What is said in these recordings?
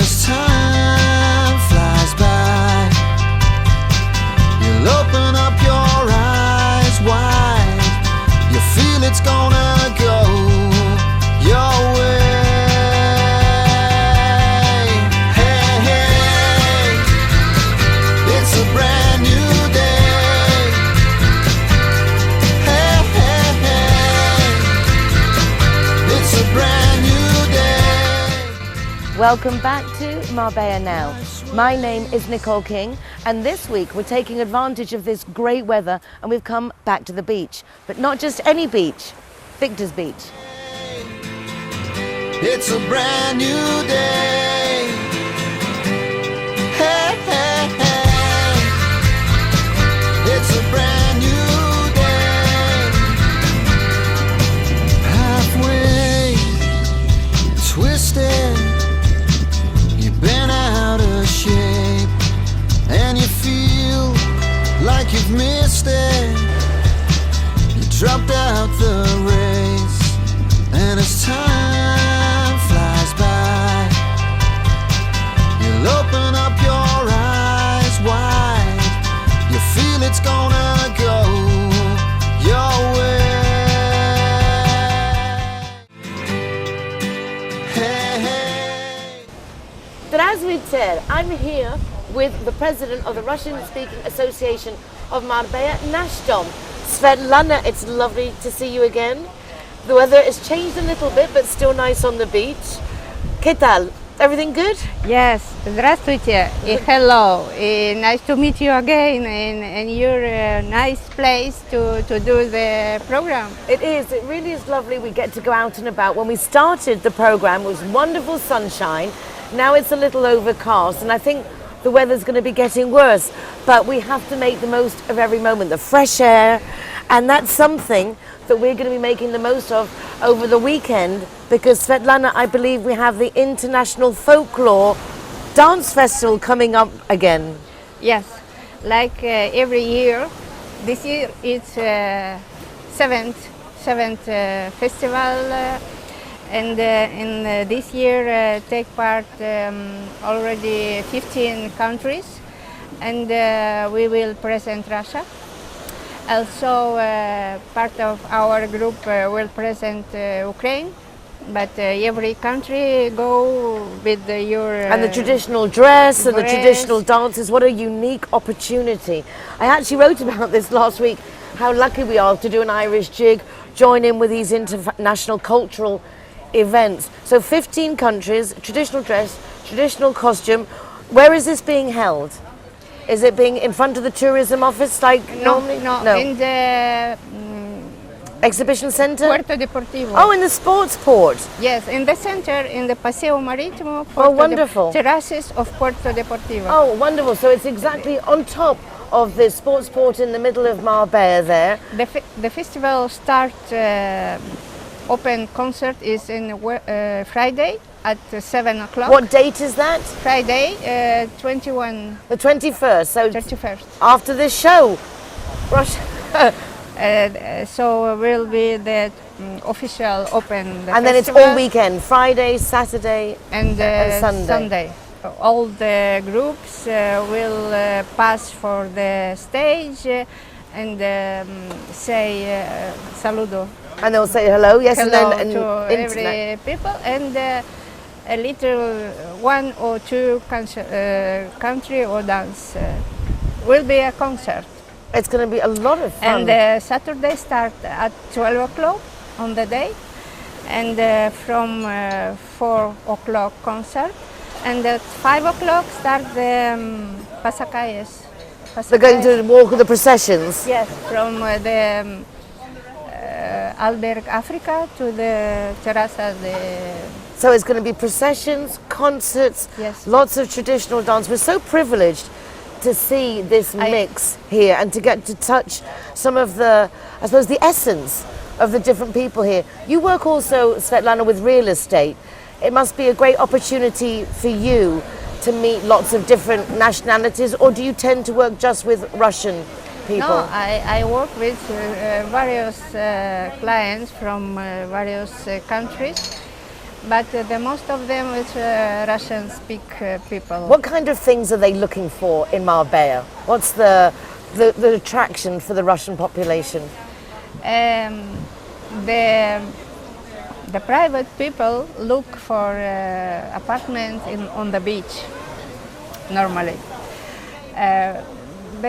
as time flies by, you'll open up your eyes wide. You feel it's gonna go your way. Hey, hey, it's a brand new day. Hey, hey, hey, it's a brand new day. Welcome back to Marbella Now. My name is Nicole King, and this week we're taking advantage of this great weather and we've come back to the beach. But not just any beach, Victor's Beach. It's a brand new day. Hey, hey, hey, it's a brand new day. Halfway twisted, you've been out of shape, and you feel like you've missed it. You dropped out the race, and as time flies by, you'll open up your eyes wide. You feel it's gonna go your way. Hey, hey. But as we said, I'm here with the president of the Russian-speaking Association of Marbella Now, Svetlana. It's lovely to see you again. The weather has changed a little bit, but still nice on the beach. ¿Qué tal? Everything good? Yes, здравствуйте, hello. Nice to meet you again in your nice place to do the program. It is. It really is lovely. We get to go out and about. When we started the program, it was wonderful sunshine. Now it's a little overcast, and I think the weather's going to be getting worse. But we have to make the most of every moment, the fresh air, and that's something that we're going to be making the most of over the weekend, because Svetlana, I believe we have the International Folklore Dance Festival coming up again. Yes, like every year. This year it's seventh festival, and in this year take part already 15 countries, and we will present Russia. Also, part of our group will present Ukraine, but every country go with your... and the traditional dress and the traditional dances. What a unique opportunity. I actually wrote about this last week, how lucky we are to do an Irish jig, join in with these international cultural events. So 15 countries, traditional dress, traditional costume. Where is this being held? Is it being in front of the tourism office like normally? No, in the exhibition center? Puerto Deportivo. Oh, in the sports port. Yes, in the center, in the Paseo Marítimo. Oh, wonderful. Terraces of Puerto Deportivo. Oh, wonderful. So it's exactly on top of the sports port in the middle of Marbella there. The festival start, open concert is in Friday at 7 o'clock. What date is that? Friday, 21. The 21st. So 31st. after this show. So will be the official open. And then it's all weekend, Friday, Saturday and Sunday. All the groups will pass for the stage and say saludo. And they'll say hello, yes, Hello and then to every people, and a little one or two country or dance will be a concert. It's going to be a lot of fun. And Saturday start at 12 o'clock on the day, and from 4 o'clock concert, and at 5 o'clock start the pasacalles. They're going to walk the processions? Yes, from the Alberg Africa to the Terraza de... So it's going to be processions, concerts, Yes. lots of traditional dance. We're so privileged to see this mix here and to get to touch some of the, I suppose, the essence of the different people here. You work also, Svetlana, with real estate. It must be a great opportunity for you to meet lots of different nationalities, or do you tend to work just with Russian people? No, I work with various clients from various countries, but the most of them is Russian-speak people. What kind of things are they looking for in Marbella? What's the attraction for the Russian population? The private people look for apartments on the beach, normally. The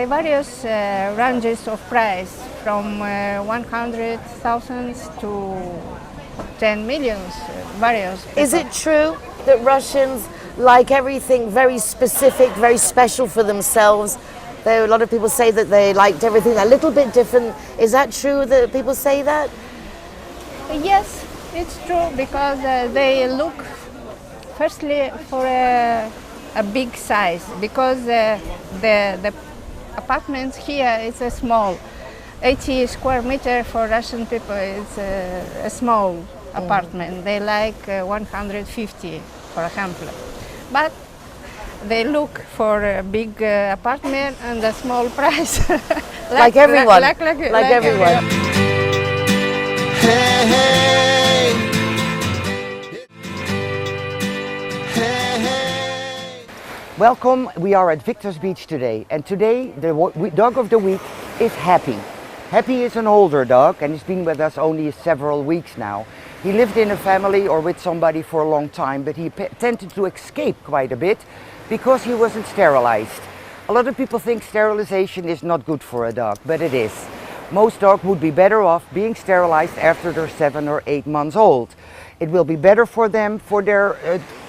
various ranges of price from 100,000 to 10 millions, various people. Is it true that Russians like everything very specific, very special for themselves? There are a lot of people say that they liked everything a little bit different. Is that true that people say that? Yes, it's true, because they look firstly for a big size, because the apartments here is a small, 80 square meter for Russian people is a small apartment. They like 150, for example. But they look for a big apartment and a small price. like everyone. Like everyone. Hey, hey. Hey, hey. Welcome, we are at Victor's Beach today, and today the dog of the week is Happy. Happy is an older dog and he's been with us only several weeks now. He lived in a family or with somebody for a long time, but he tended to escape quite a bit because he wasn't sterilized. A lot of people think sterilization is not good for a dog, but it is. Most dogs would be better off being sterilized after they're 7 or 8 months old. It will be better for them, for their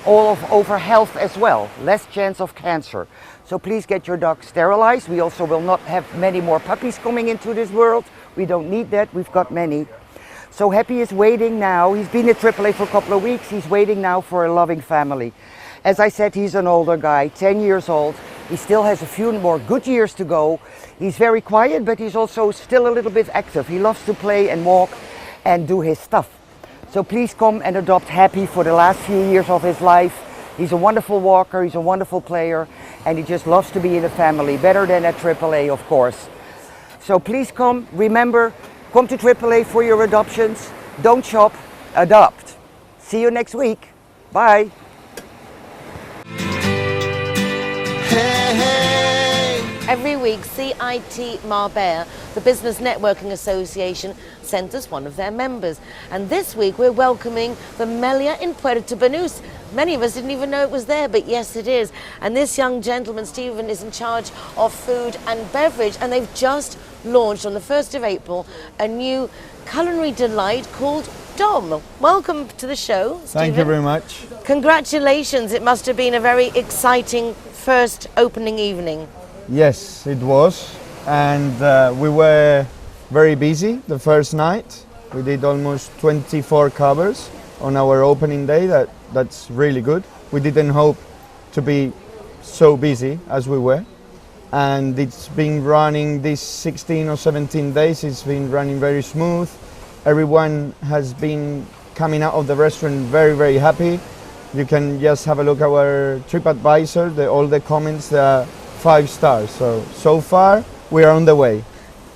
over health as well, less chance of cancer. So please get your dog sterilized. We also will not have many more puppies coming into this world. We don't need that, we've got many. So Happy is waiting now. He's been at AAA for a couple of weeks. He's waiting now for a loving family. As I said, he's an older guy, 10 years old. He still has a few more good years to go. He's very quiet, but he's also still a little bit active. He loves to play and walk and do his stuff. So please come and adopt Happy for the last few years of his life. He's a wonderful walker, he's a wonderful player, and he just loves to be in a family, better than at AAA, of course. So please come, remember, come to AAA for your adoptions. Don't shop, adopt. See you next week. Bye. Every week, CIT Marbella, the Business Networking Association, sends us one of their members. And this week, we're welcoming the Melia in Puerto Banús. Many of us didn't even know it was there, but yes, it is. And this young gentleman, Stephen, is in charge of food and beverage. And they've just launched on the 1st of April a new culinary delight called Dom. Welcome to the show, Stephen. Thank you very much. Congratulations. It must have been a very exciting first opening evening. Yes, it was. And we were very busy the first night. We did almost 24 covers on our opening day. That's really good. We didn't hope to be so busy as we were. And it's been running these 16 or 17 days. It's been running very smooth. Everyone has been coming out of the restaurant very, very happy. You can just have a look at our TripAdvisor, all the comments, 5 stars. So far, we are on the way.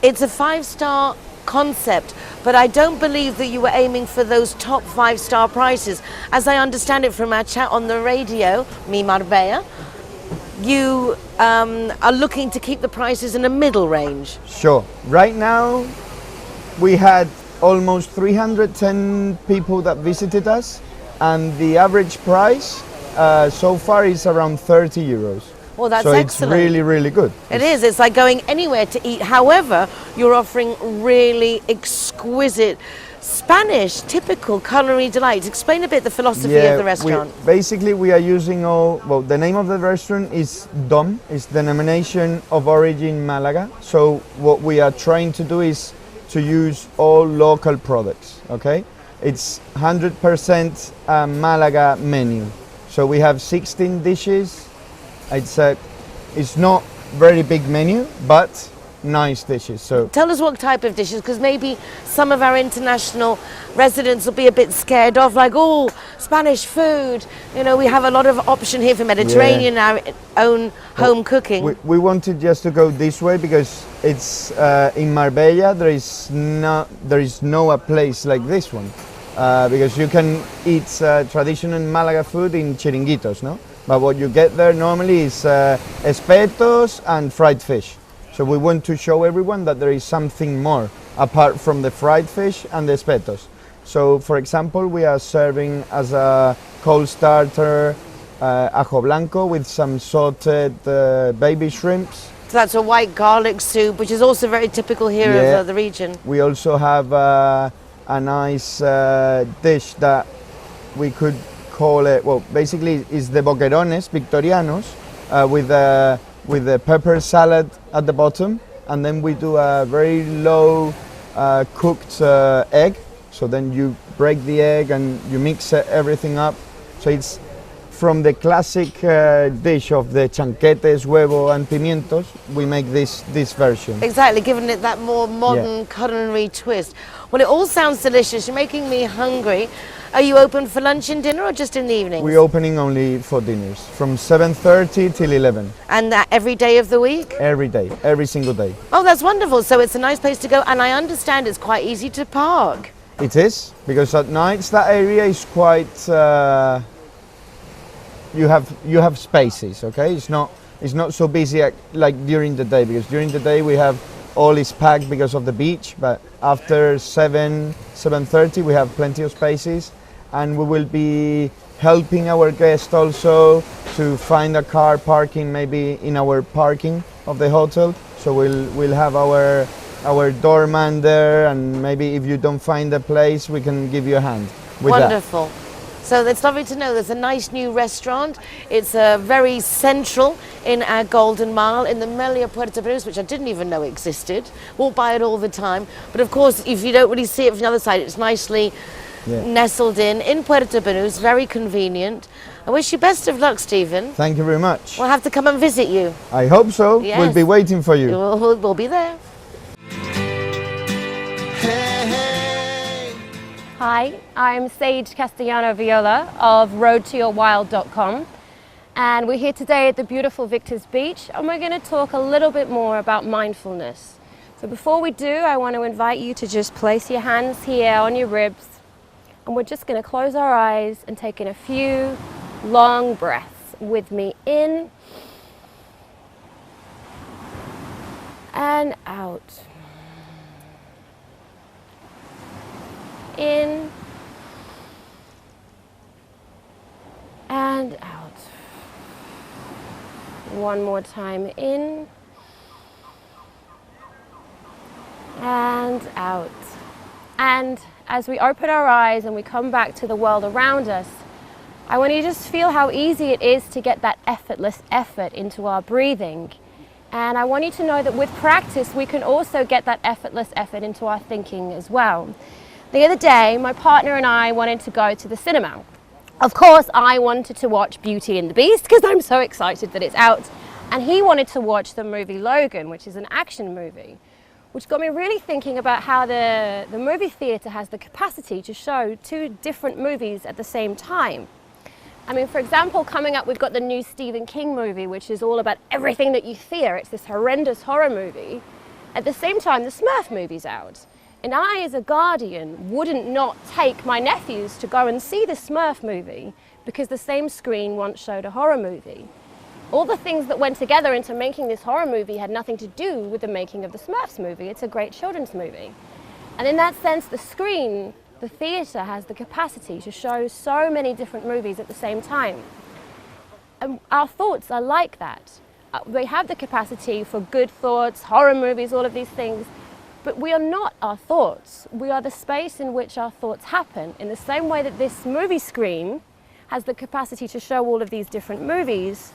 It's a 5-star concept, but I don't believe that you were aiming for those top 5-star prices. As I understand it from our chat on the radio, Mi Marbella, you are looking to keep the prices in a middle range. Sure. Right now, we had almost 310 people that visited us, and the average price so far is around 30 euros. Well, that's so excellent. It's really, really good. It is. It's like going anywhere to eat. However, you're offering really exquisite Spanish, typical culinary delights. Explain a bit the philosophy of the restaurant. Basically, we are using the name of the restaurant is Dom. It's the denomination of origin Malaga. So what we are trying to do is to use all local products, okay? It's 100% Malaga menu. So we have 16 dishes. It's not very big menu, but nice dishes. So tell us what type of dishes, because maybe some of our international residents will be a bit scared of, like, oh, Spanish food. You know, we have a lot of option here for Mediterranean, our own home cooking. We wanted just to go this way because it's in Marbella. There is no a place like this one. because you can eat traditional Malaga food in chiringuitos, no? But what you get there normally is espetos and fried fish. So we want to show everyone that there is something more apart from the fried fish and the espetos. So for example, we are serving as a cold starter ajo blanco with some sauteed baby shrimps. So that's a white garlic soup, which is also very typical here Yeah. of the region. We also have a nice dish that we could call it, well, basically is the boquerones victorianos with the pepper salad at the bottom, and then we do a very low cooked egg. So then you break the egg and you mix everything up. So it's from the classic dish of the chanquetes, huevo and pimientos, we make this version. Exactly, giving it that more modern culinary twist. Well, it all sounds delicious. You're making me hungry. Are you open for lunch and dinner or just in the evenings? We're opening only for dinners from 7:30 till 11. And that every day of the week? Every day, every single day. Oh, that's wonderful. So it's a nice place to go, and I understand it's quite easy to park. It is, because at nights that area is quite, you have spaces, okay? It's not so busy like during the day, because during the day we have all is packed because of the beach, but after 7:30 we have plenty of spaces, and we will be helping our guests also to find a car parking maybe in our parking of the hotel. So we'll have our doorman there, and maybe if you don't find a place, we can give you a hand with that. Wonderful. So it's lovely to know there's a nice new restaurant. It's very central in our Golden Mile in the Meliá Puerto Banús, which I didn't even know existed. Walk by it all the time. But of course, if you don't really see it from the other side, it's nicely nestled in Puerto Banús, very convenient. I wish you best of luck, Stephen. Thank you very much. We'll have to come and visit you. I hope so. Yes. We'll be waiting for you. We'll be there. Hi, I'm Sage Castellano Viola of roadtoyourwild.com, and we're here today at the beautiful Victor's Beach, and we're going to talk a little bit more about mindfulness. So before we do, I want to invite you to just place your hands here on your ribs, and we're just going to close our eyes and take in a few long breaths with me in and out. In and out. One more time, in and out. And as we open our eyes and we come back to the world around us, I want you to just feel how easy it is to get that effortless effort into our breathing. And I want you to know that with practice, we can also get that effortless effort into our thinking as well. The other day, my partner and I wanted to go to the cinema. Of course, I wanted to watch Beauty and the Beast because I'm so excited that it's out. And he wanted to watch the movie Logan, which is an action movie, which got me really thinking about how the movie theatre has the capacity to show two different movies at the same time. I mean, for example, coming up, we've got the new Stephen King movie, which is all about everything that you fear. It's this horrendous horror movie. At the same time, the Smurf movie's out. And I, as a guardian, wouldn't not take my nephews to go and see the Smurf movie because the same screen once showed a horror movie. All the things that went together into making this horror movie had nothing to do with the making of the Smurfs movie. It's a great children's movie. And in that sense, the screen, the theatre, has the capacity to show so many different movies at the same time. And our thoughts are like that. They have the capacity for good thoughts, horror movies, all of these things. But we are not our thoughts. We are the space in which our thoughts happen. In the same way that this movie screen has the capacity to show all of these different movies,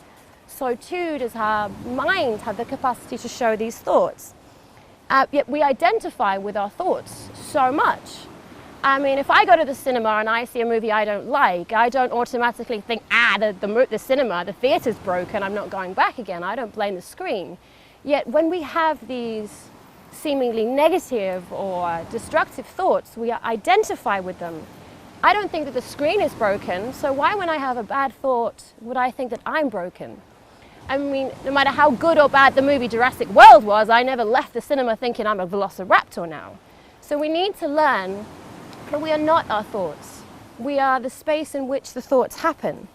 so too does our mind have the capacity to show these thoughts. Yet we identify with our thoughts so much. I mean, if I go to the cinema and I see a movie I don't like, I don't automatically think, the cinema, the theatre's broken, I'm not going back again. I don't blame the screen. Yet when we have these seemingly negative or destructive thoughts, we identify with them. I don't think that the screen is broken, so why when I have a bad thought would I think that I'm broken? I mean, no matter how good or bad the movie Jurassic World was, I never left the cinema thinking I'm a velociraptor now. So we need to learn But we are not our thoughts. We are the space in which the thoughts happen.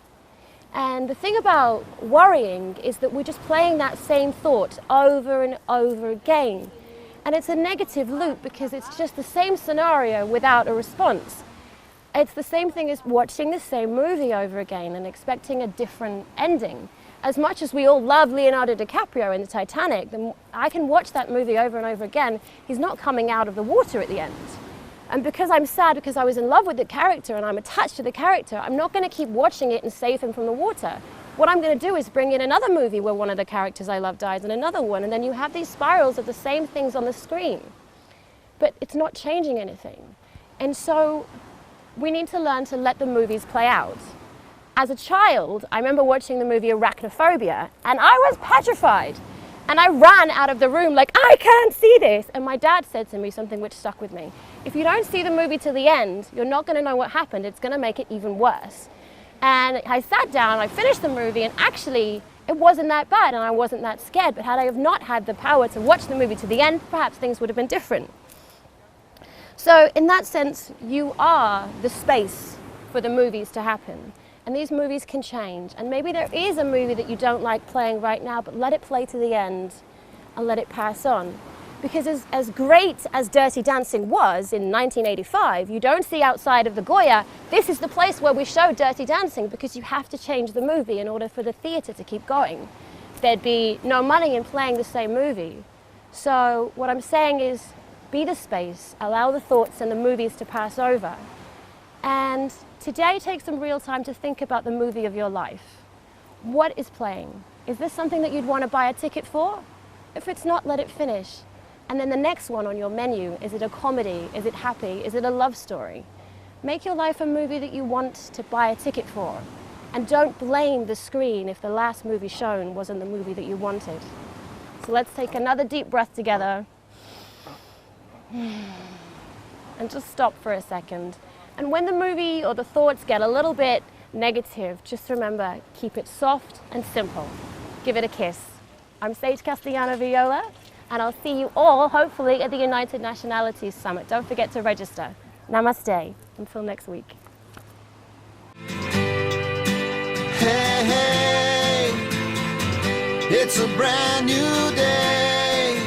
And the thing about worrying is that we're just playing that same thought over and over again. And it's a negative loop because it's just the same scenario without a response. It's the same thing as watching the same movie over again and expecting a different ending. As much as we all love Leonardo DiCaprio in the Titanic, then I can watch that movie over and over again. He's not coming out of the water at the end. And because I'm sad, because I was in love with the character and I'm attached to the character, I'm not going to keep watching it and save him from the water. What I'm going to do is bring in another movie where one of the characters I love dies and another one, and then you have these spirals of the same things on the screen. But it's not changing anything. And so we need to learn to let the movies play out. As a child, I remember watching the movie Arachnophobia, and I was petrified. And I ran out of the room like, I can't see this. And my dad said to me something which stuck with me. If you don't see the movie to the end, you're not going to know what happened. It's going to make it even worse. And I sat down, I finished the movie, and actually it wasn't that bad and I wasn't that scared. But had I have not had the power to watch the movie to the end, perhaps things would have been different. So in that sense, you are the space for the movies to happen. And these movies can change. And maybe there is a movie that you don't like playing right now, but let it play to the end and let it pass on. Because as great as Dirty Dancing was in 1985, you don't see outside of the Goya, this is the place where we show Dirty Dancing, because you have to change the movie in order for the theatre to keep going. There'd be no money in playing the same movie. So what I'm saying is, be the space, allow the thoughts and the movies to pass over. And today, take some real time to think about the movie of your life. What is playing? Is this something that you'd want to buy a ticket for? If it's not, let it finish. And then the next one on your menu, is it a comedy? Is it happy? Is it a love story? Make your life a movie that you want to buy a ticket for. And don't blame the screen if the last movie shown wasn't the movie that you wanted. So let's take another deep breath together. And just stop for a second. And when the movie or the thoughts get a little bit negative, just remember, keep it soft and simple. Give it a kiss. I'm Sage Castellano Viola, and I'll see you all, hopefully, at the United Nationalities Summit. Don't forget to register. Namaste. Until next week. Hey, hey, it's a brand new day.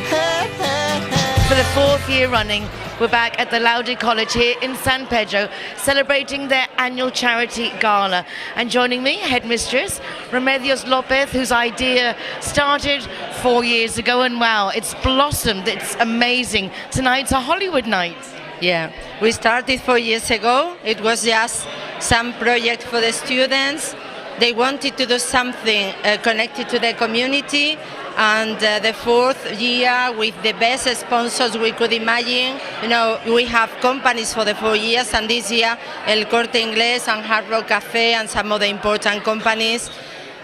Hey, hey, hey. For the fourth year running, we're back at the Laude College here in San Pedro, celebrating their annual charity gala. And joining me, headmistress Remedios Lopez, whose idea started 4 years ago, and wow, it's blossomed. It's amazing. Tonight's a Hollywood night. Yeah, we started 4 years ago. It was just some project for the students. They wanted to do something connected to the community, and the fourth year with the best sponsors we could imagine. You know, we have companies for the 4 years, and this year El Corte Inglés and Hard Rock Cafe and some other important companies.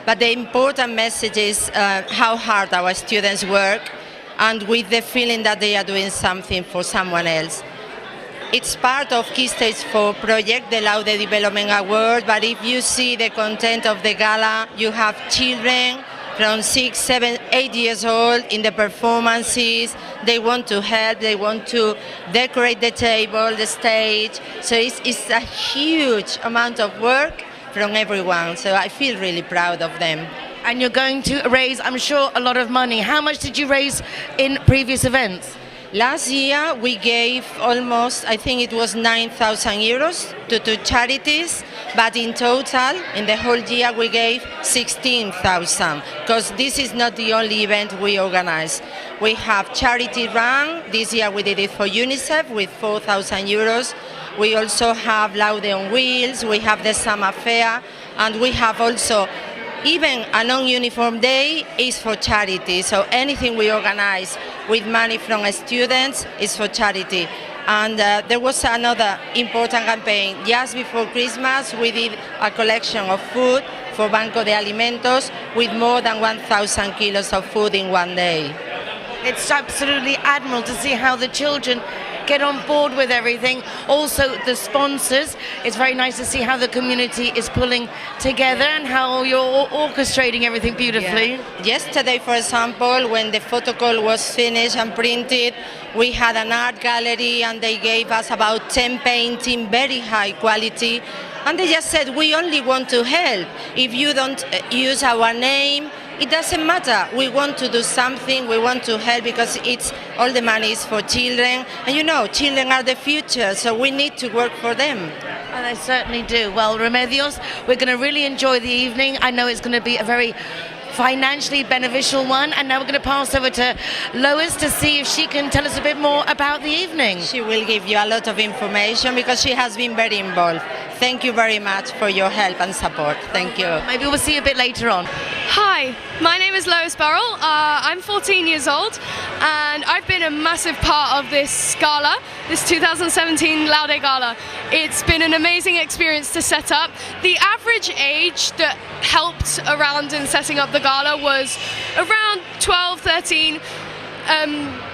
But the important message is how hard our students work, and with the feeling that they are doing something for someone else. It's part of Key Stage 4 project, the Laude Development Award, but if you see the content of the gala, you have children from 6, 7, 8 years old in the performances. They want to help, they want to decorate the table, the stage. So it's a huge amount of work from everyone. So I feel really proud of them. And you're going to raise, I'm sure, a lot of money. How much did you raise in previous events? Last year we gave almost, I think it was 9,000 euros to charities, but in total, in the whole year, we gave 16,000, because this is not the only event we organize. We have charity run. This year we did it for UNICEF with 4,000 euros. We also have Laude on Wheels, we have the Summer Fair, and we have also even a non-uniform day is for charity. So anything we organize with money from students is for charity. And there was another important campaign. Just before Christmas, we did a collection of food for Banco de Alimentos with more than 1,000 kilos of food in one day. It's absolutely admirable to see how the children get on board with everything. Also, the sponsors. It's very nice to see how the community is pulling together and how you're orchestrating everything beautifully. Yeah. Yesterday, for example, when the photocall was finished and printed, we had an art gallery and they gave us about 10 paintings, very high quality. And they just said, we only want to help. If you don't use our name, it doesn't matter. We want to do something, we want to help because it's all the money is for children. And you know, children are the future, so we need to work for them. And I certainly do. Well, Remedios, we're going to really enjoy the evening. I know it's going to be a very financially beneficial one. And now we're going to pass over to Lois to see if she can tell us a bit more about the evening. She will give you a lot of information because she has been very involved. Thank you very much for your help and support. Thank you. Maybe we'll see you a bit later on. Hi, my name is Lois Burrell. I'm 14 years old and I've been a massive part of this gala, this 2017 Laude Gala. It's been an amazing experience to set up. The average age that helped around in setting up the gala was around 12, 13.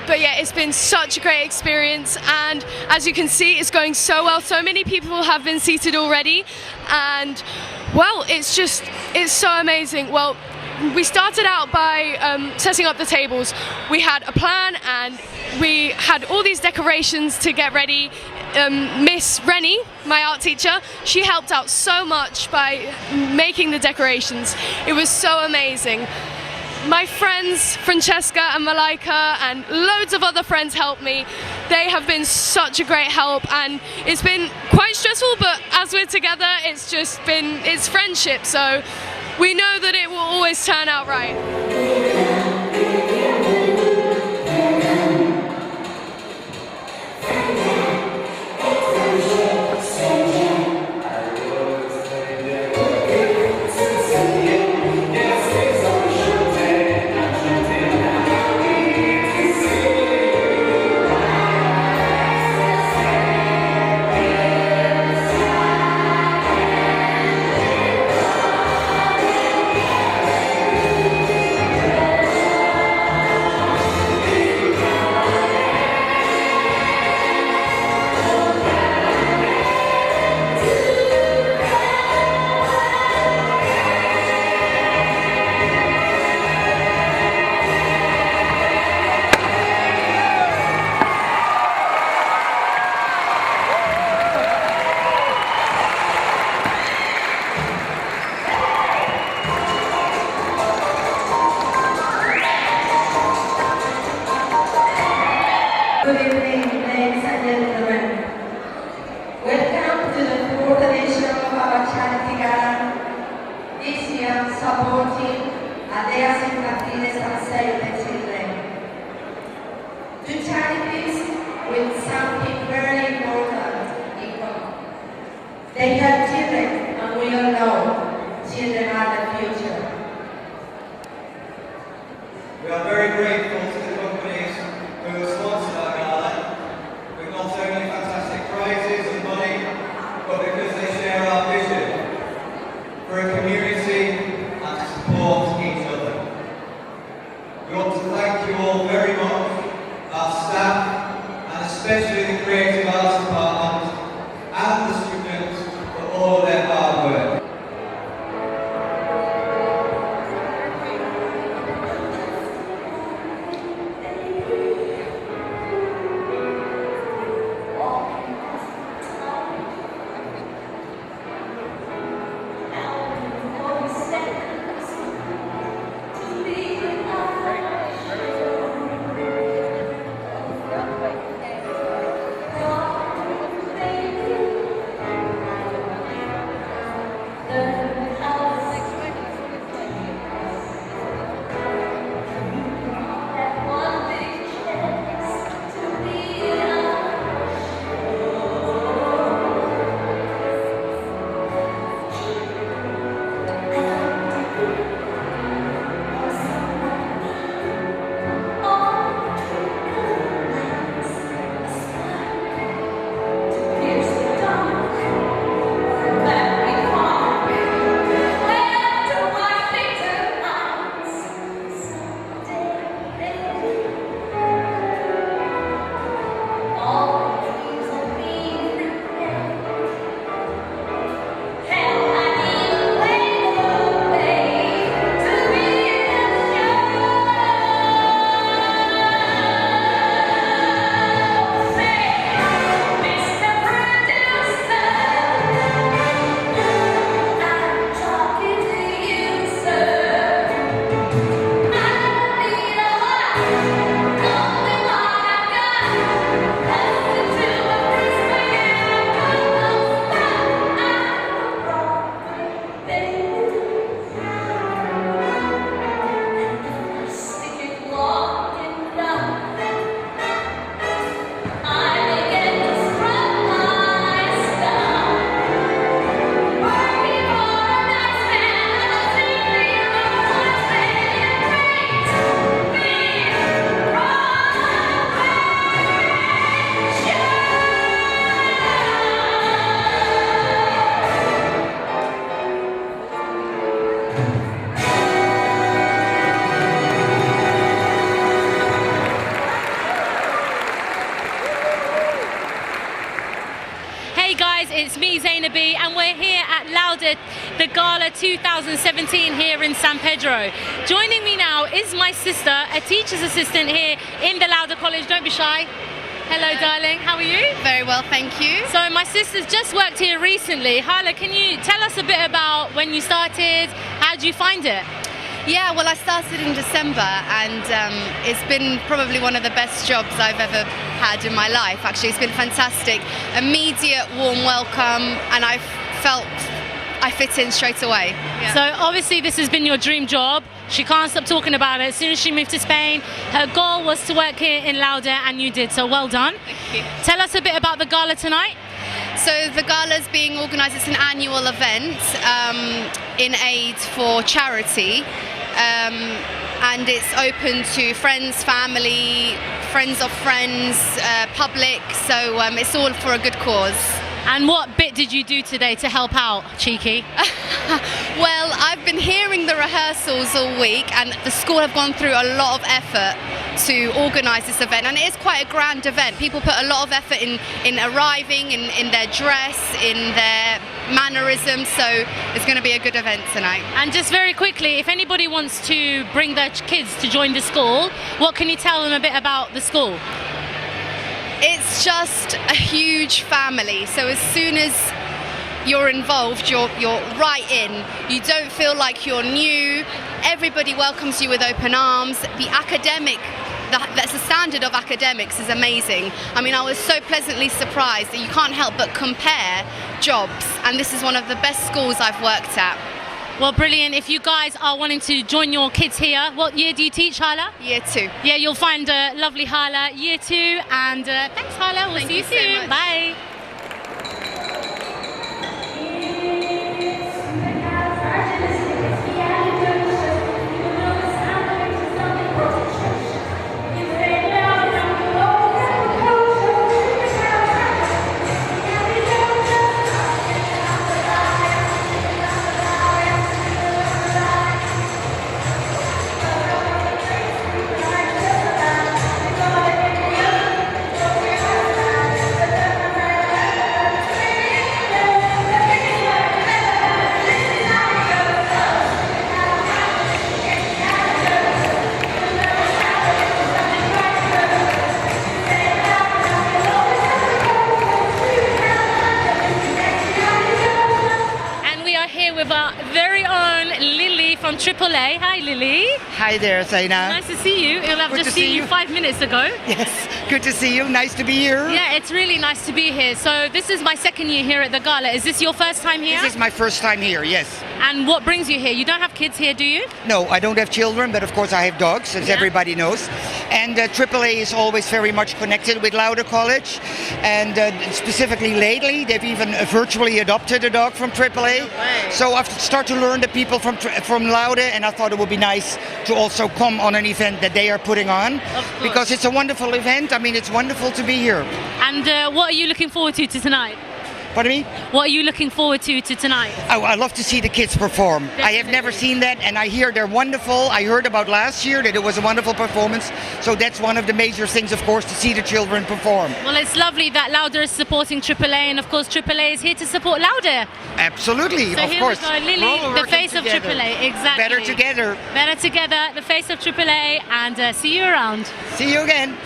But yeah, it's been such a great experience, and as you can see, it's going so well. So many people have been seated already, and well, it's so amazing. Well, we started out by setting up the tables. We had a plan and we had all these decorations to get ready. Miss Rennie, my art teacher, she helped out so much by making the decorations. It was so amazing. My friends, Francesca and Malaika, and loads of other friends helped me. They have been such a great help, and it's been quite stressful, but as we're together, it's friendship, so we know that it will always turn out right. Good evening, ladies and gentlemen. Welcome to the fourth edition of our charity gala. This year, supporting Aldeas Infantiles and Save the Children. Two charities with something very important in common. They help children, and we all know children are the future. We are very grateful to the companies who have sponsored our gala, with not only fantastic prizes and money, but because they share our vision for a community and to support each other. We want to thank you all very much, our staff, and especially the Creative Arts Department and the students for all of their hard work. it's me, Zainabi, and we're here at Lauda, the Gala 2017 here in San Pedro. Joining me now is my sister, a teacher's assistant here in the Lauda College. Don't be shy. Hello, darling. How are you? Very well, thank you. So my sister's just worked here recently. Hala, can you tell us a bit about when you started? How did you find it? Yeah, well, I started in December, and it's been probably one of the best jobs I've ever had in my life. Actually, it's been fantastic. Immediate warm welcome, and I felt I fit in straight away. Yeah. So obviously this has been your dream job. She can't stop talking about it. As soon as she moved to Spain, her goal was to work here in Lauda, and you did, so well done. Thank you. Tell us a bit about the gala tonight. So the gala is being organised. It's an annual event in aid for charity, and it's open to friends, family, friends of friends, public. So it's all for a good cause. And what bit did you do today to help out, Cheeky? Well, I've been hearing the rehearsals all week, and the school have gone through a lot of effort to organise this event, and it is quite a grand event. People put a lot of effort in arriving, in their dress, in their mannerisms, so it's going to be a good event tonight. And just very quickly, if anybody wants to bring their kids to join the school, what can you tell them a bit about the school? It's just a huge family, so as soon as you're involved, you're right in. You don't feel like you're new. Everybody welcomes you with open arms. The standard of academics is amazing. I mean, I was so pleasantly surprised that you can't help but compare jobs, and this is one of the best schools I've worked at. Well, brilliant. If you guys are wanting to join your kids here, what year do you teach, Hala? Year 2. Yeah, you'll find a lovely Hala, year 2. And thanks, Hala. We'll see you soon. So much. Bye. With our very own Lily from AAA. Hi, Lily. Hi there, Zaina. Nice to see you. I've just seen you 5 minutes ago. Yes, good to see you. Nice to be here. Yeah, it's really nice to be here. So this is my second year here at the gala. Is this your first time here? This is my first time here, yes. And what brings you here? You don't have kids here, do you? No, I don't have children, but of course I have dogs, as everybody knows. And AAA is always very much connected with Lauda College. And specifically lately, they've even virtually adopted a dog from AAA. So I've started to learn the people from Lauda, and I thought it would be nice to also come on an event that they are putting on. Because it's a wonderful event. I mean, it's wonderful to be here. And what are you looking forward to tonight? Pardon me? What are you looking forward to tonight? Oh, I love to see the kids perform. Definitely. I have never seen that, and I hear they're wonderful. I heard about last year that it was a wonderful performance. So that's one of the major things, of course, to see the children perform. Well, it's lovely that Lauda is supporting AAA, and of course AAA is here to support Lauda. Absolutely, so of here course. We go. Lily, the face together. Of AAA, exactly. Better together. Better together, the face of AAA, and see you around. See you again.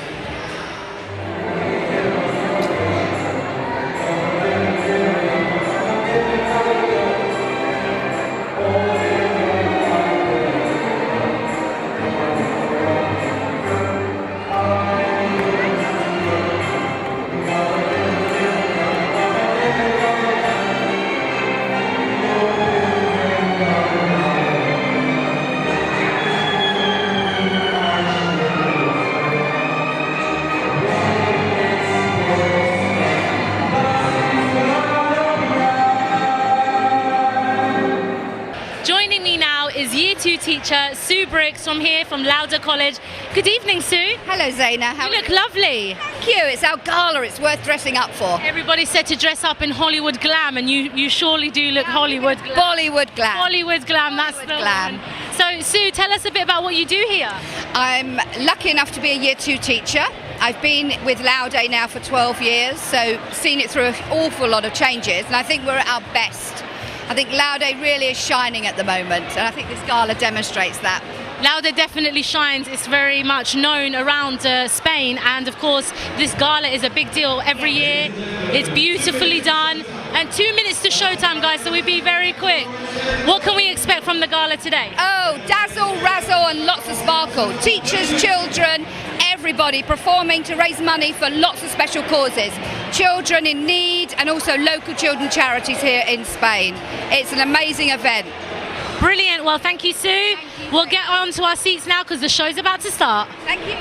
Teacher Sue Briggs from here from Lauda College. Good evening, Sue. Hello, Zaina. You look lovely. Thank you. It's our gala. It's worth dressing up for. Everybody said to dress up in Hollywood glam, and you surely do look Hollywood glam. Bollywood glam. Hollywood glam. That's the glam. one. So, Sue, tell us a bit about what you do here. I'm lucky enough to be a Year 2 teacher. I've been with Laude now for 12 years, so seen it through an awful lot of changes, and I think we're at our best. I think Laude really is shining at the moment, and I think this gala demonstrates that. Laude definitely shines. It's very much known around Spain, and of course this gala is a big deal every year. It's beautifully done, and 2 minutes to showtime, guys, so we'll be very quick. What can we expect from the gala today? Oh, dazzle, razzle and lots of sparkle. Teachers, children, everybody performing to raise money for lots of special causes. Children in need and also local children charities here in Spain. It's an amazing event. Brilliant. Well, thank you, Sue. Thank you. We'll get on to our seats now because the show's about to start. Thank you.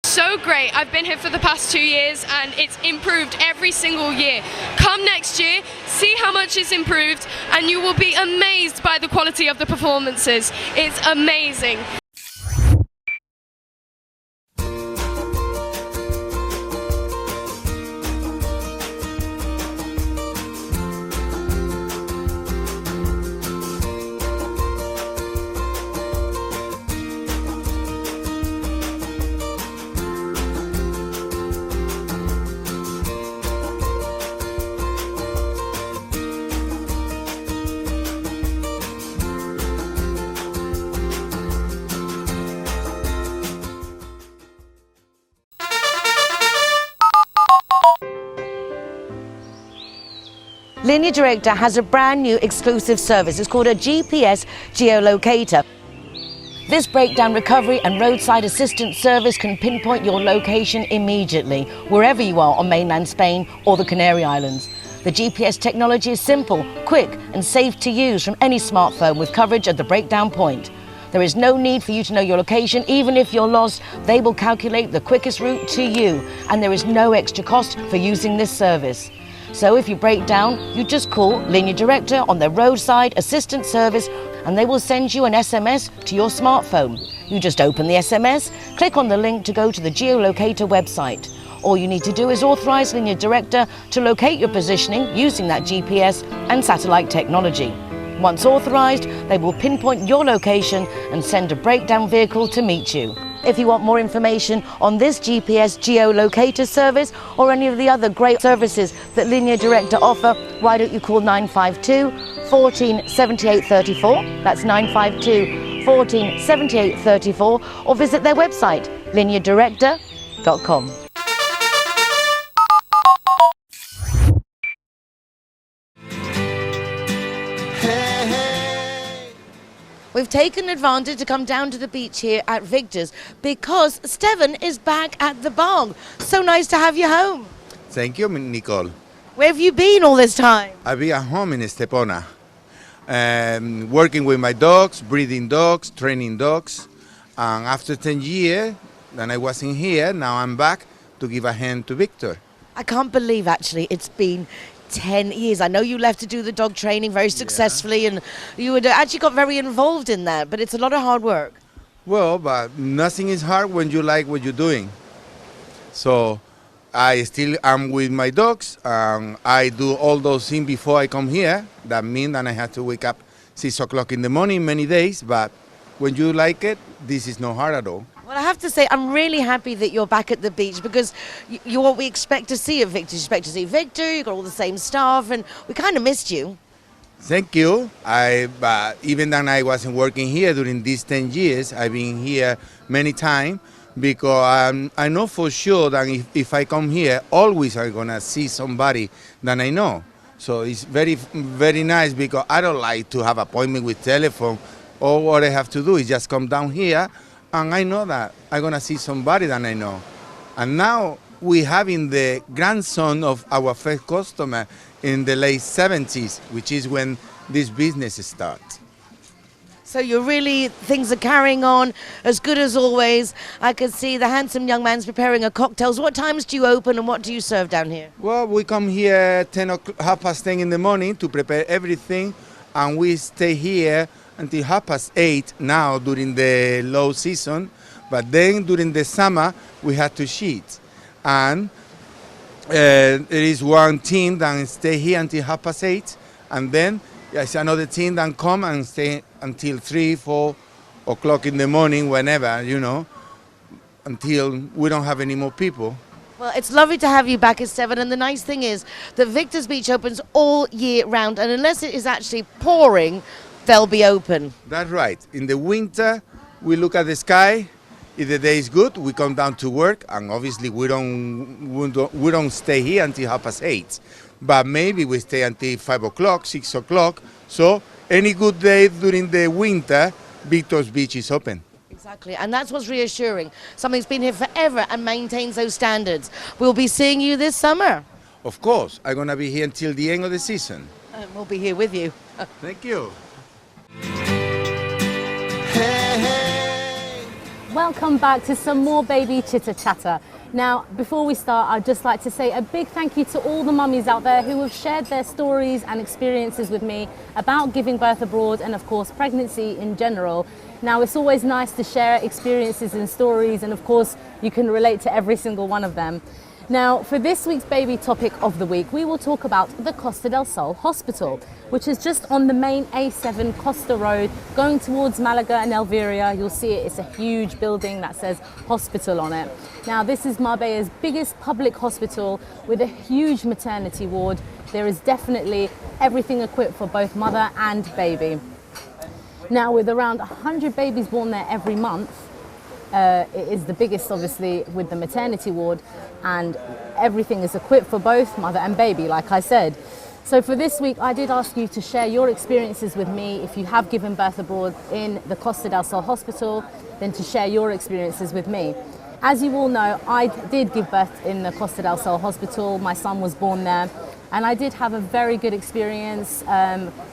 So great. I've been here for the past 2 years and it's improved every single year. Come next year, see how much it's improved, and you will be amazed by the quality of the performances. It's amazing. Linear Director has a brand new exclusive service. It's called a GPS geolocator. This breakdown recovery and roadside assistance service can pinpoint your location immediately, wherever you are on mainland Spain or the Canary Islands. The GPS technology is simple, quick and safe to use from any smartphone with coverage at the breakdown point. There is no need for you to know your location. Even if you're lost, they will calculate the quickest route to you, and there is no extra cost for using this service. So if you break down, you just call Linear Director on their roadside assistance service and they will send you an SMS to your smartphone. You just open the SMS, click on the link to go to the geolocator website. All you need to do is authorize Linear Director to locate your positioning using that GPS and satellite technology. Once authorized, they will pinpoint your location and send a breakdown vehicle to meet you. If you want more information on this GPS geolocator service or any of the other great services that Linear Director offer, why don't you call 952 14 78 34, that's 952 14 78 34, or visit their website, lineardirector.com. We've taken advantage to come down to the beach here at Victor's because Steven is back at the bog. So nice to have you home. Thank you, Nicole. Where have you been all this time? I've been at home in Estepona, working with my dogs, breeding dogs, training dogs. And after 10 years, then I wasn't here, now I'm back to give a hand to Victor. I can't believe actually it's been 10 years. I know you left to do the dog training very successfully, and you had actually got very involved in that, but it's a lot of hard work. Well, but nothing is hard when you like what you're doing. So I still am with my dogs. I do all those things before I come here. That means that I have to wake up 6 o'clock in the morning many days, but when you like it, this is not hard at all. Well, I have to say, I'm really happy that you're back at the beach, because you're what we expect to see at Victor. You expect to see Victor, you've got all the same staff, and we kind of missed you. Thank you. Even though I wasn't working here during these 10 years, I've been here many times, because I know for sure that if I come here, always I'm going to see somebody that I know. So it's very, very nice, because I don't like to have appointment with telephone. All what I have to do is just come down here, and I know that I'm going to see somebody that I know. And now we're having the grandson of our first customer in the late 70s, which is when this business starts. So things are carrying on as good as always. I can see the handsome young man's preparing a cocktails. What times do you open and what do you serve down here? Well, we come here 10:30 in the morning to prepare everything, and we stay here until 8:30 now during the low season. But then during the summer, we have to sheet. And there is one team that stay here until 8:30, and then there's another team that come and stay until 3, 4 o'clock in the morning, whenever, until we don't have any more people. Well, it's lovely to have you back at 7, and the nice thing is that Victor's Beach opens all year round, and unless it is actually pouring, they'll be open. That's right. In the winter, we look at the sky. If the day is good, we come down to work, and obviously we don't stay here until 8:30. But maybe we stay until 5 o'clock, 6 o'clock. So any good day during the winter, Victor's Beach is open. Exactly, and that's what's reassuring. Something's been here forever and maintains those standards. We'll be seeing you this summer. Of course, I'm going to be here until the end of the season. And we'll be here with you. Thank you. Welcome back to some more baby chitter chatter. Now, before we start, I'd just like to say a big thank you to all the mummies out there who have shared their stories and experiences with me about giving birth abroad and, of course, pregnancy in general. Now, it's always nice to share experiences and stories, and, of course, you can relate to every single one of them. Now, for this week's baby topic of the week, we will talk about the Costa del Sol Hospital, which is just on the main A7 Costa Road, going towards Malaga and Elveria. You'll see it, it's a huge building that says hospital on it. Now, this is Marbella's biggest public hospital with a huge maternity ward. There is definitely everything equipped for both mother and baby. Now, with around 100 babies born there every month, it is the biggest, obviously, with the maternity ward, and everything is equipped for both mother and baby, like I said. So for this week, I did ask you to share your experiences with me. If you have given birth abroad in the Costa del Sol Hospital, then to share your experiences with me. As you all know, I did give birth in the Costa del Sol Hospital. My son was born there, and I did have a very good experience.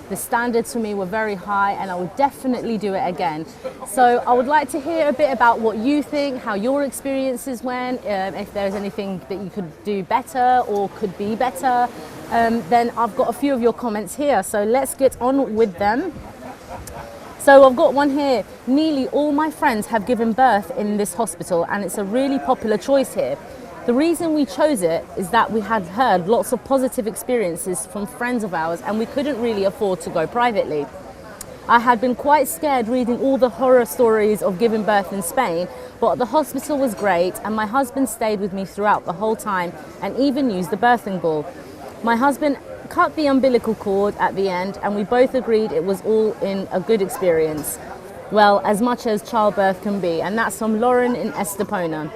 The standards for me were very high, and I would definitely do it again. So I would like to hear a bit about what you think, how your experiences went, if there's anything that you could do better or could be better. Then I've got a few of your comments here, so let's get on with them. So I've got one here. Nearly all my friends have given birth in this hospital, and it's a really popular choice here. The reason we chose it is that we had heard lots of positive experiences from friends of ours, and we couldn't really afford to go privately. I had been quite scared reading all the horror stories of giving birth in Spain, but the hospital was great, and my husband stayed with me throughout the whole time and even used the birthing ball. My husband cut the umbilical cord at the end, and we both agreed it was all in a good experience. Well, as much as childbirth can be, and that's from Lauren in Estepona.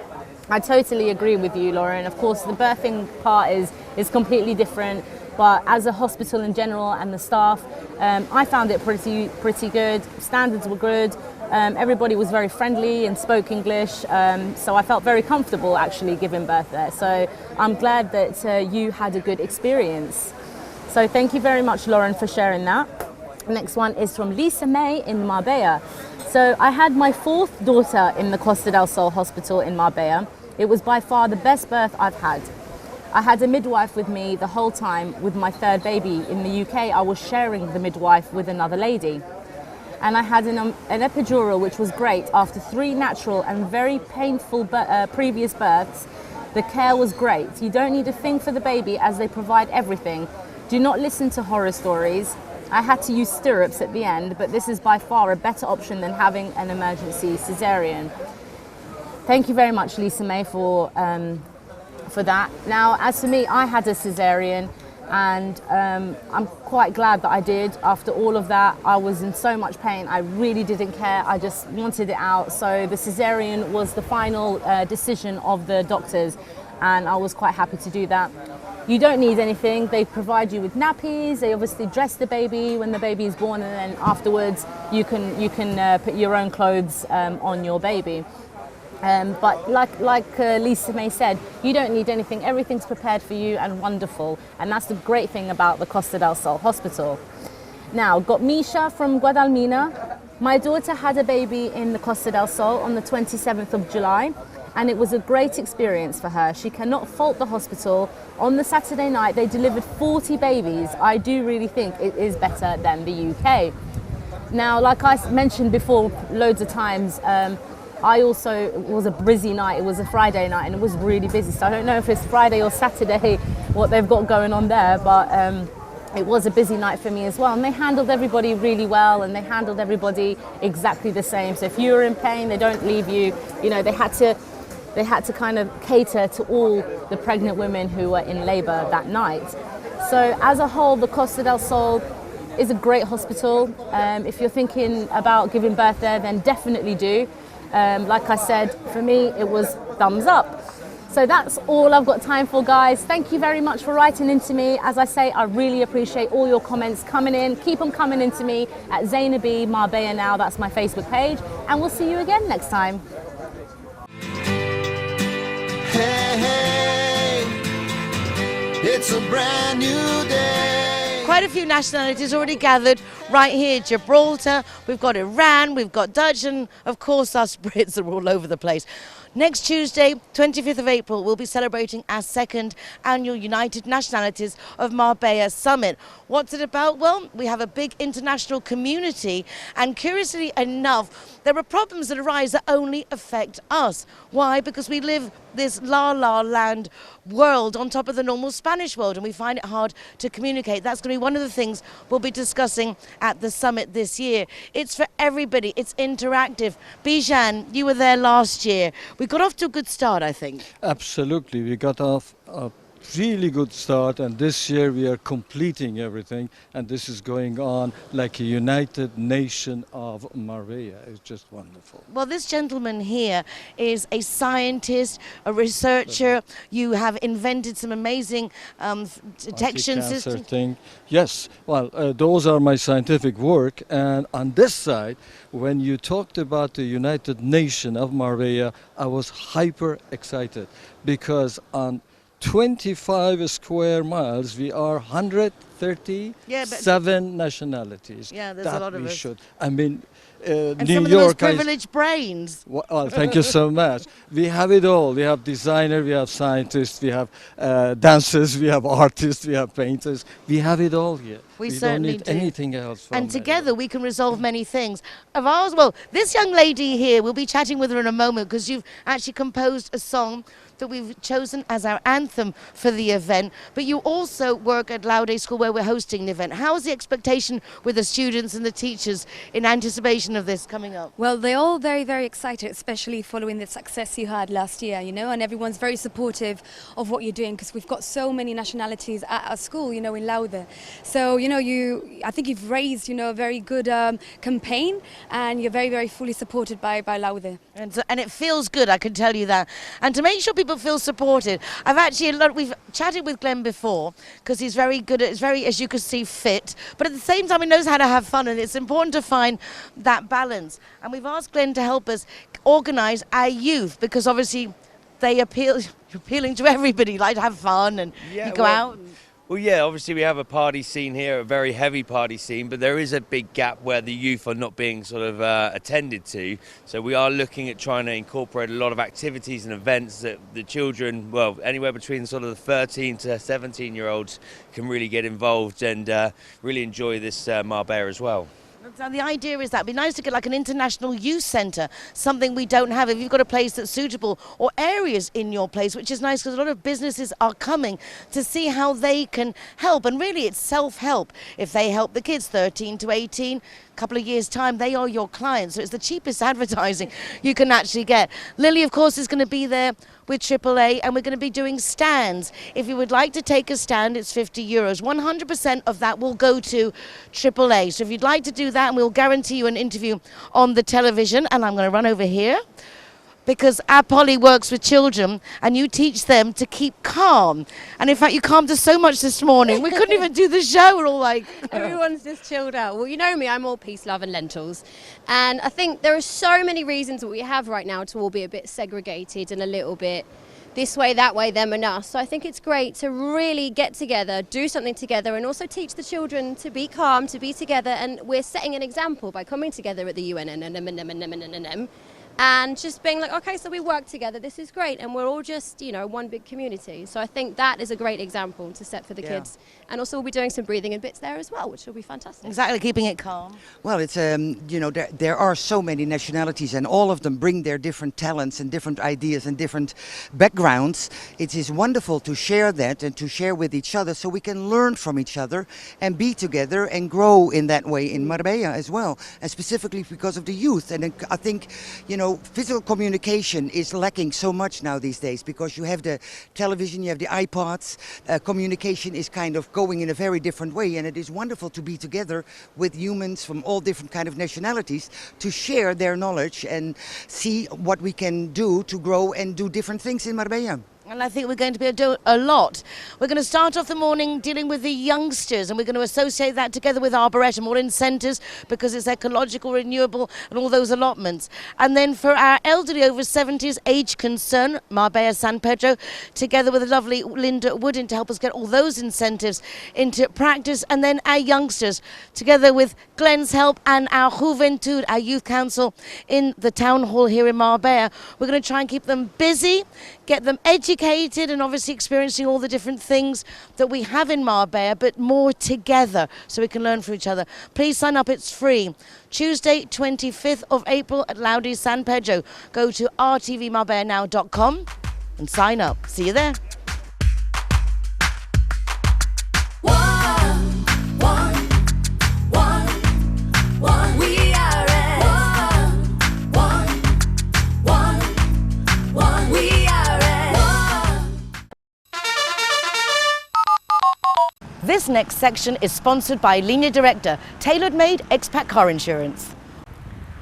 I totally agree with you, Lauren. Of course, the birthing part is completely different, but as a hospital in general and the staff, I found it pretty good. Standards were good. Everybody was very friendly and spoke English, so I felt very comfortable actually giving birth there. So I'm glad that you had a good experience. So thank you very much, Lauren, for sharing that. Next one is from Lisa May in Marbella. So I had my 4th daughter in the Costa del Sol Hospital in Marbella. It was by far the best birth I've had. I had a midwife with me the whole time with my third baby. In the UK, I was sharing the midwife with another lady. And I had an epidural, which was great. After 3 natural and very painful previous births, the care was great. You don't need a thing for the baby as they provide everything. Do not listen to horror stories. I had to use stirrups at the end, but this is by far a better option than having an emergency cesarean. Thank you very much, Lisa May, for that. Now, as for me, I had a cesarean, and I'm quite glad that I did. After all of that, I was in so much pain. I really didn't care. I just wanted it out. So the cesarean was the final decision of the doctors, and I was quite happy to do that. You don't need anything. They provide you with nappies. They obviously dress the baby when the baby is born, and then afterwards you can put your own clothes on your baby. But like Lisa May said, you don't need anything. Everything's prepared for you and wonderful. And that's the great thing about the Costa del Sol Hospital. Now, got Misha from Guadalmina. My daughter had a baby in the Costa del Sol on the 27th of July. And it was a great experience for her. She cannot fault the hospital. On the Saturday night, they delivered 40 babies. I do really think it is better than the UK. Now, like I mentioned before loads of times, it was a busy night. It was a Friday night and it was really busy. So I don't know if it's Friday or Saturday, what they've got going on there, but it was a busy night for me as well. And they handled everybody really well, and they handled everybody exactly the same. So if you were in pain, they don't leave you. You know, they had to kind of cater to all the pregnant women who were in labor that night. So as a whole, the Costa del Sol is a great hospital. If you're thinking about giving birth there, then definitely do. Like I said, for me, it was thumbs up. So that's all I've got time for, guys. Thank you very much for writing into me. As I say, I really appreciate all your comments coming in. Keep them coming into me at Mn121 Marbella Now. That's my Facebook page. And we'll see you again next time. Hey, hey, it's a brand new day. Quite a few nationalities already gathered right here. Gibraltar, we've got Iran, we've got Dutch, and of course us Brits are all over the place. Next Tuesday, 25th of April, we'll be celebrating our 2nd annual United Nationalities of Marbella Summit. What's it about? Well, we have a big international community, and curiously enough, there are problems that arise that only affect us. Why? Because we live this la-la land world on top of the normal Spanish world, and we find it hard to communicate. That's going to be one of the things we'll be discussing at the summit this year. It's for everybody. It's interactive. Bijan, you were there last year. We got off to a good start, I think. Absolutely. We got off a really good start, and this year we are completing everything, and this is going on like a united nation of Marbella. It's just wonderful. Well, this gentleman here is a scientist, a researcher. You have invented some amazing detection systems. Yes, well, those are my scientific work, and on this side, when you talked about the United Nation of Marbella, I was hyper excited, because on 25 square miles, we are 137 nationalities. Yeah, there's a lot of us. I mean, and New some of the York. most privileged brains. Well, thank you so much. We have it all. We have designers, we have scientists, we have dancers, we have artists, we have painters. We have it all here. We don't certainly need do. anything else. And together we can resolve many things. Of ours, well, this young lady here, we'll be chatting with her in a moment, because you've actually composed a song that we've chosen as our anthem for the event. But you also work at Laude School, where we're hosting the event. How's the expectation with the students and the teachers in anticipation of this coming up? Well, they're all very, very excited, especially following the success you had last year, you know, and everyone's very supportive of what you're doing, because we've got so many nationalities at our school, you know, in Laude. So, you know, I think you've raised, you know, a very good campaign, and you're very, very fully supported by Laude. And it feels good, I can tell you that. And to make sure people feel supported, we've chatted with Glenn before, because he's very good at, as you can see, fit, but at the same time he knows how to have fun, and it's important to find that balance. And we've asked Glenn to help us organise our youth, because obviously you're appealing to everybody, like to have fun, and you go out. Well, yeah, obviously we have a party scene here, a very heavy party scene, but there is a big gap where the youth are not being sort of attended to. So we are looking at trying to incorporate a lot of activities and events that the children, well, anywhere between sort of the 13 to 17-year-olds can really get involved and really enjoy this Marbella as well. So the idea is that it'd be nice to get like an international youth centre, something we don't have. If you've got a place that's suitable or areas in your place, which is nice because a lot of businesses are coming to see how they can help. And really it's self-help. If they help the kids 13 to 18, couple of years' time, they are your clients. So it's the cheapest advertising you can actually get. Lily, of course, is going to be there with AAA, and we're going to be doing stands. If you would like to take a stand, it's €50. 100% of that will go to AAA. So if you'd like to do that, and we'll guarantee you an interview on the television, and I'm going to run over here, because our Polly works with children and you teach them to keep calm. And in fact, you calmed us so much this morning. We couldn't even do the show. We're all like... Everyone's just chilled out. Well, you know me, I'm all peace, love and lentils. And I think there are so many reasons that we have right now to all be a bit segregated and a little bit this way, that way, them and us. So I think it's great to really get together, do something together, and also teach the children to be calm, to be together. And we're setting an example by coming together at the UNNM and just being like, okay, so we work together, this is great, and we're all just, you know, one big community. So I think that is a great example to set for the kids. And also we'll be doing some breathing and bits there as well, which will be fantastic. Exactly, keeping it calm. Well, it's you know, there are so many nationalities, and all of them bring their different talents and different ideas and different backgrounds. It is wonderful to share that and to share with each other, so we can learn from each other and be together and grow in that way in Marbella as well, and specifically because of the youth. And I think, you know, physical communication is lacking so much now these days, because you have the television, you have the iPods. Communication is kind of going in a very different way, and it is wonderful to be together with humans from all different kind of nationalities to share their knowledge and see what we can do to grow and do different things in Marbella. And I think we're going to be doing a lot. We're going to start off the morning dealing with the youngsters, and we're going to associate that together with Arboretum, more in centres, because it's ecological, renewable, and all those allotments. And then for our elderly over 70s age concern, Marbella San Pedro, together with the lovely Linda Woodin to help us get all those incentives into practice. And then our youngsters, together with Glenn's help and our Juventud, our youth council in the town hall here in Marbella. We're going to try and keep them busy, get them educated, and obviously experiencing all the different things that we have in Marbella, but more together so we can learn from each other. Please sign up, it's free. Tuesday, 25th of April at Laude San Pedro. Go to rtvmarbellanow.com and sign up. See you there. This next section is sponsored by Linea Directa, tailor-made expat car insurance.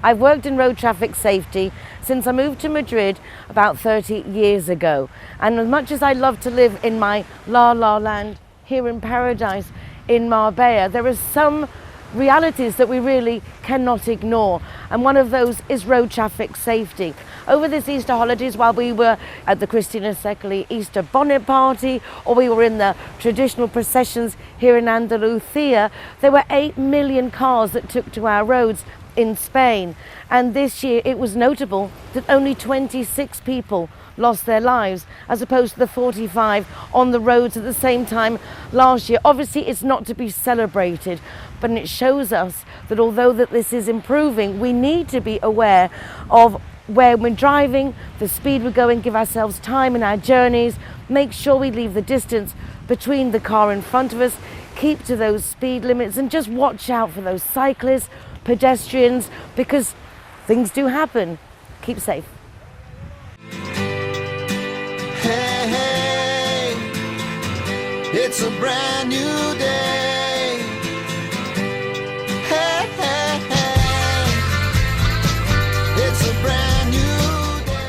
I've worked in road traffic safety since I moved to Madrid about 30 years ago. And as much as I love to live in my La La land here in paradise in Marbella, there are some realities that we really cannot ignore, and one of those is road traffic safety. Over this Easter holidays, while we were at the Cristina Secoli Easter bonnet party, or we were in the traditional processions here in Andalusia, there were 8 million cars that took to our roads in Spain. And this year it was notable that only 26 people lost their lives, as opposed to the 45 on the roads at the same time last year. Obviously it's not to be celebrated, but it shows us that although that this is improving, we need to be aware of where we're driving, the speed we're going, give ourselves time in our journeys, make sure we leave the distance between the car in front of us, keep to those speed limits, and just watch out for those cyclists, pedestrians, because things do happen. Keep safe. Hey, hey, it's a brand new day. Hey, hey, hey, it's a brand new day.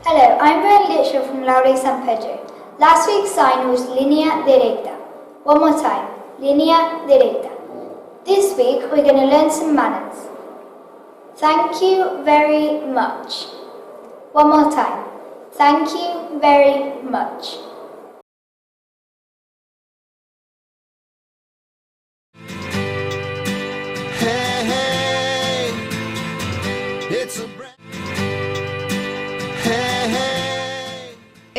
Hello, I'm Brian Litchfield from Laude San Pedro. Last week's sign was Linea Directa. One more time, Linea Directa. This week we're going to learn some manners. Thank you very much. One more time. Thank you very much.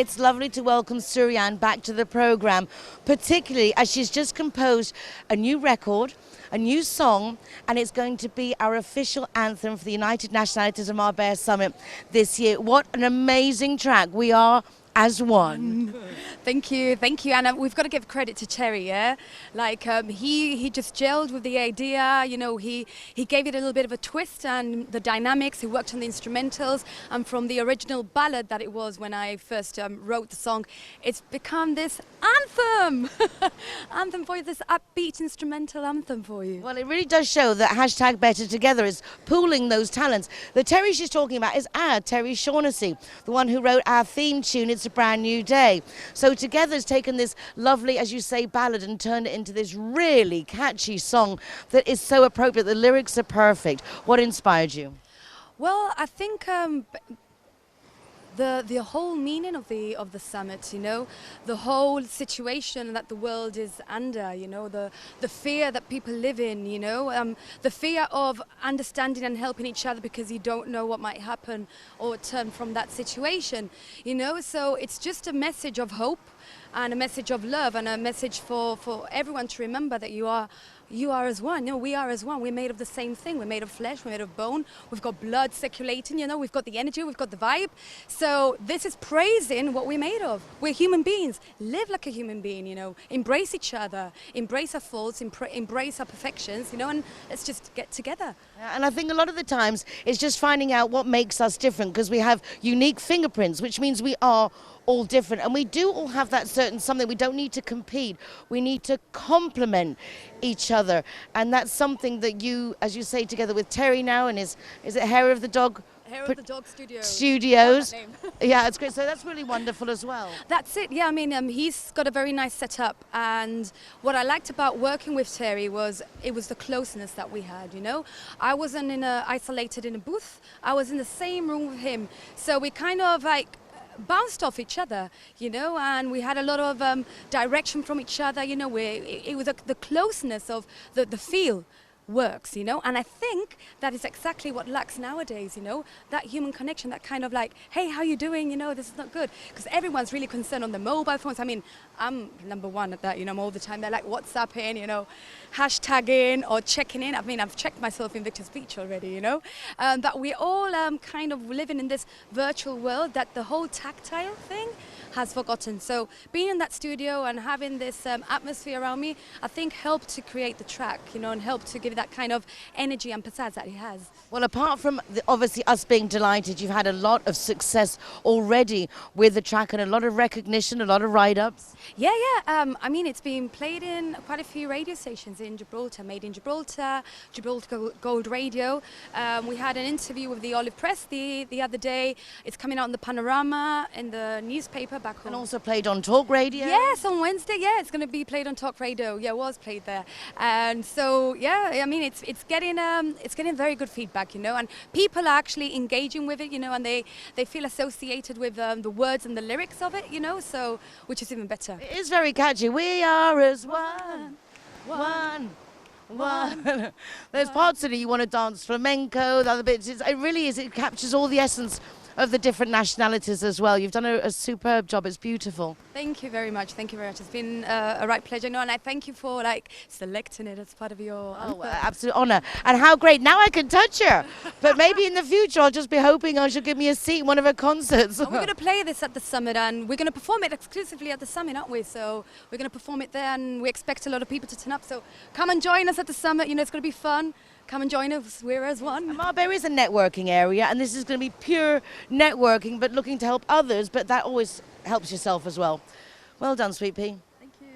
It's lovely to welcome Suryan back to the program, particularly as she's just composed a new record, a new song, and it's going to be our official anthem for the United Nationalities of Marbella Summit this year. What an amazing track. We are as one. Thank you, and we've got to give credit to Terry. Yeah, like he just gelled with the idea. You know, he gave it a little bit of a twist and the dynamics. He worked on the instrumentals, and from the original ballad that it was when I first wrote the song, it's become this anthem, anthem for you, this upbeat instrumental anthem for you. Well, it really does show that hashtag Better Together is pooling those talents. The Terry she's talking about is Terry Shaughnessy, the one who wrote our theme tune, It's a Brand New Day. So together has taken this lovely, as you say, ballad and turned it into this really catchy song that is so appropriate. The lyrics are perfect. What inspired you? Well, I think the whole meaning of the summit, you know, the whole situation that the world is under, you know, the fear that people live in, you know, the fear of understanding and helping each other because you don't know what might happen or turn from that situation, you know. So it's just a message of hope and a message of love and a message for everyone to remember that you are as one. You know, we are as one. We're made of the same thing. We're made of flesh. We're made of bone. We've got blood circulating. You know, we've got the energy. We've got the vibe. So this is praising what we're made of. We're human beings. Live like a human being. You know, embrace each other. Embrace our faults. Embrace our perfections. You know, and let's just get together. And I think a lot of the times it's just finding out what makes us different, because we have unique fingerprints, which means we are all different, and we do all have that certain something. We don't need to compete, we need to complement each other, and that's something that you, as you say, together with Terry now, and is it Hair of the Dog? Hair of the Dog Studios. Yeah, it's great. So that's really wonderful as well. That's it. Yeah, I mean, he's got a very nice setup, and what I liked about working with Terry was it was the closeness that we had. You know, I wasn't isolated in a booth. I was in the same room with him, so we kind of like bounced off each other, you know, and we had a lot of direction from each other, you know. It was the closeness of the feel works, you know, and I think that is exactly what lacks nowadays, you know, that human connection, that kind of like, hey, how you doing, you know, this is not good, because everyone's really concerned on the mobile phones. I mean, I'm number one at that, you know. I'm all the time, they're like WhatsApping, you know, hashtagging or checking in. I mean, I've checked myself in Victor's Beach already, you know, that we're all kind of living in this virtual world that the whole tactile thing has forgotten. So being in that studio and having this atmosphere around me, I think helped to create the track, you know, and helped to give that kind of energy and pizzazz that he has. Well, apart from obviously us being delighted, you've had a lot of success already with the track and a lot of recognition, a lot of write-ups. Yeah. I mean, it's been played in quite a few radio stations in Gibraltar, Made in Gibraltar, Gibraltar Gold Radio. We had an interview with the Olive Press the other day. It's coming out in the Panorama, in the newspaper back home. And also played on Talk Radio. Yes, on Wednesday. Yeah, it's going to be played on Talk Radio. Yeah, it was played there. And so, yeah, I mean, it's getting very good feedback, you know, and people are actually engaging with it, you know, and they feel associated with the words and the lyrics of it, you know, so which is even better. It is very catchy. We are as one. There's parts in it you want to dance flamenco, the other bits. It really is. It captures all the essence of the different nationalities as well. You've done a superb job. It's beautiful. Thank you very much. Thank you very much. It's been a right pleasure. No, and I thank you for like selecting it as part of your absolute honour. And how great. Now I can touch her. But maybe in the future I'll just be hoping she'll give me a seat in one of her concerts. We're going to play this at the summit, and we're going to perform it exclusively at the summit, aren't we? So we're going to perform it there, and we expect a lot of people to turn up. So come and join us at the summit. You know, it's going to be fun. Come and join us. We're as one. Marbella is a networking area, and this is going to be pure networking, but looking to help others, but that always helps yourself as well. Well done, Sweet Pea. Thank you.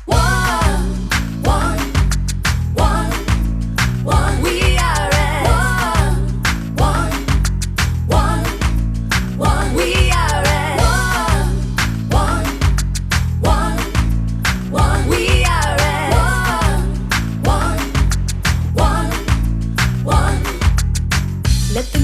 We are as one. We are as one. We are as one. Let the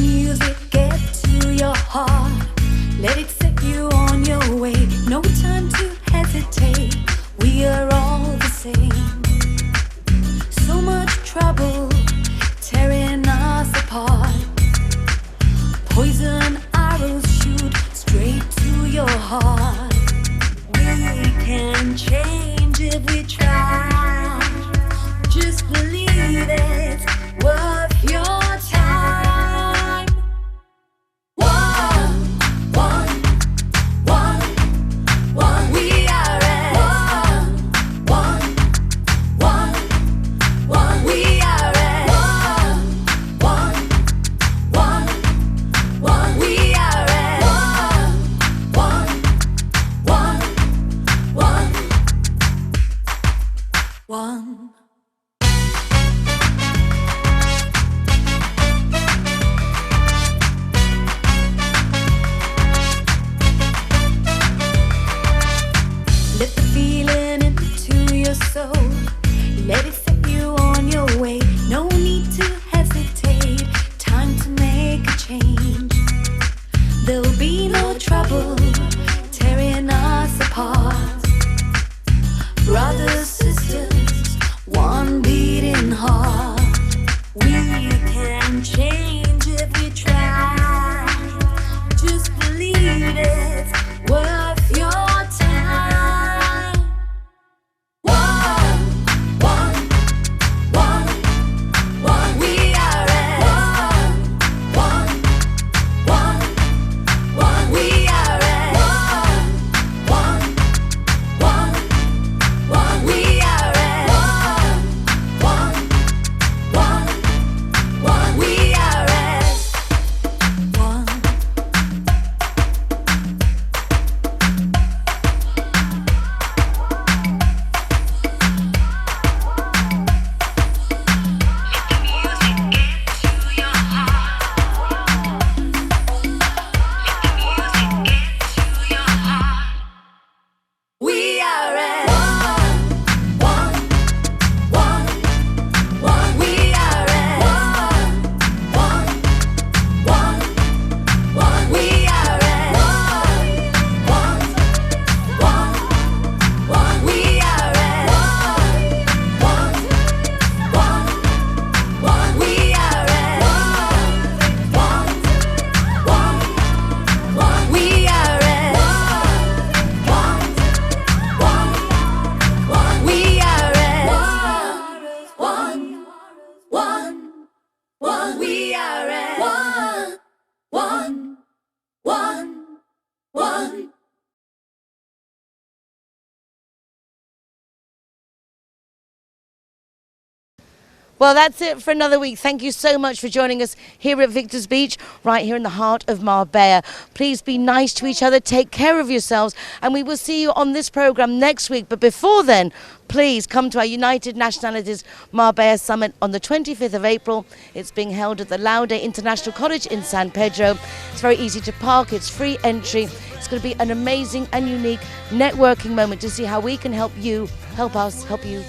Well, that's it for another week. Thank you so much for joining us here at Victor's Beach, right here in the heart of Marbella. Please be nice to each other, take care of yourselves, and we will see you on this program next week. But before then, please come to our United Nationalities Marbella Summit on the 25th of April. It's being held at the Laude International College in San Pedro. It's very easy to park, it's free entry. It's going to be an amazing and unique networking moment to see how we can help you, help us, help you.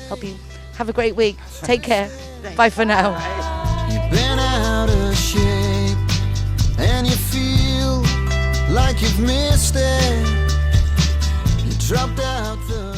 Have a great week. Take care. Bye for now. You've been out of shape and you feel like you've missed it. You dropped out the